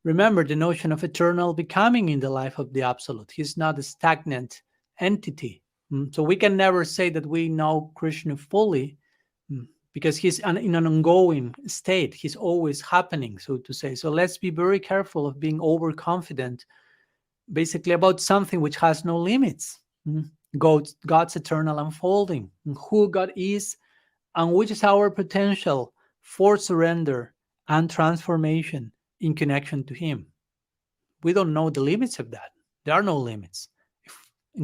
Remember the notion of eternal becoming in the life of the Absolute. He's not a stagnant entity. So we can never say that we know Krishna fully, because he's in an ongoing state. He's always happening, so to say. So let's be very careful of being overconfident, basically, about something which has no limits. God's eternal unfolding, who God is, and which is our potential for surrender and transformation in connection to Him. We don't know the limits of that. There are no limits.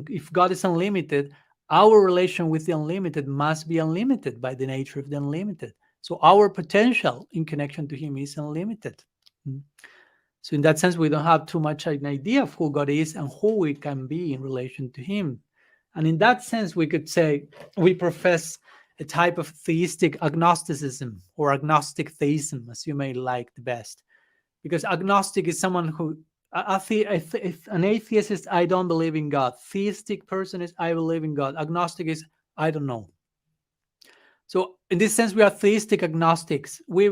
If God is unlimited, our relation with the unlimited must be unlimited by the nature of the unlimited. So our potential in connection to Him is unlimited. So in that sense, we don't have too much an idea of who God is and who we can be in relation to Him. And in that sense, we could say we profess a type of theistic agnosticism, or agnostic theism, as you may like the best. Because agnostic is someone who, an atheist is, I don't believe in God. Theistic person is, I believe in God. Agnostic is, I don't know. So in this sense, we are theistic agnostics. We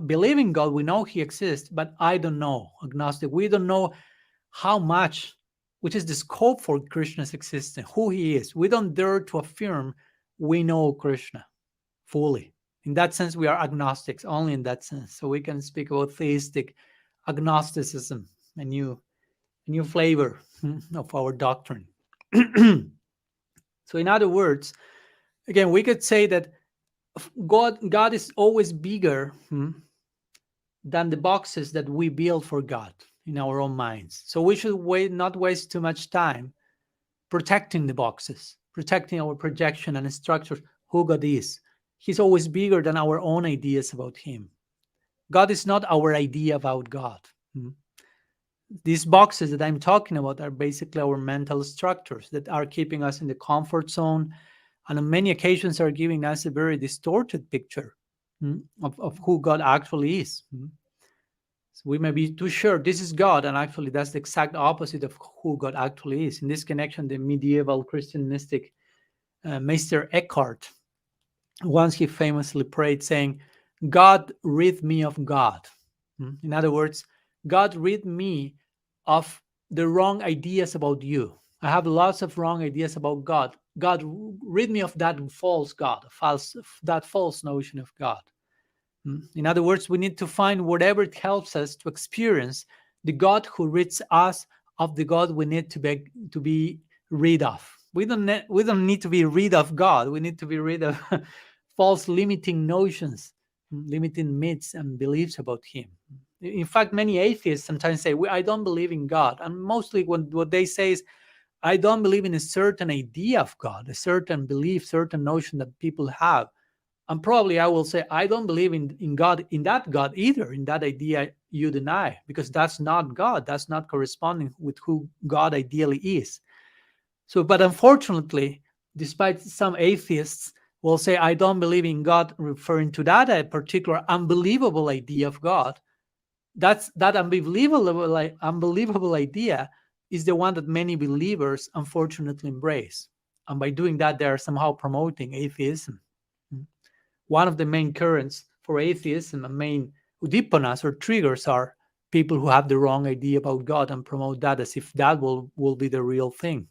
believe in God, we know He exists, but I don't know. Agnostic, we don't know how much, which is the scope for Krishna's existence, who He is. We don't dare to affirm we know Krishna fully. In that sense, we are agnostics, only in that sense. So we can speak about theistic agnosticism, a new flavor of our doctrine. So in other words, again, we could say that God is always bigger than the boxes that we build for God in our own minds. So we should not waste too much time protecting the boxes, protecting our projection and structure, who God is. He's always bigger than our own ideas about Him. God is not our idea about God. These boxes that I'm talking about are basically our mental structures that are keeping us in the comfort zone, and on many occasions are giving us a very distorted picture of who God actually is. So we may be too sure this is God, and actually that's the exact opposite of who God actually is. In this connection, the medieval Christian mystic Meister Eckhart, once he famously prayed saying, God, rid me of God. In other words, God, rid me of the wrong ideas about you. I have lots of wrong ideas about God. God, rid me of that false God, that false notion of God. In other words, we need to find whatever it helps us to experience the God who rids us of the God we need to be rid of. We don't need to be rid of God. We need to be rid of false limiting notions, limiting myths and beliefs about Him. In fact, many atheists sometimes say, I don't believe in God. And mostly what they say is, I don't believe in a certain idea of God, a certain belief, certain notion that people have. And probably I will say, I don't believe in God, in that God either, in that idea you deny, because that's not God. That's not corresponding with who God ideally is. So, but unfortunately, despite some atheists will say, I don't believe in God, referring to that particular unbelievable idea of God, that unbelievable idea is the one that many believers unfortunately embrace. And by doing that, they are somehow promoting atheism. One of the main currents for atheism and main udipanas or triggers are people who have the wrong idea about God and promote that as if that will be the real thing.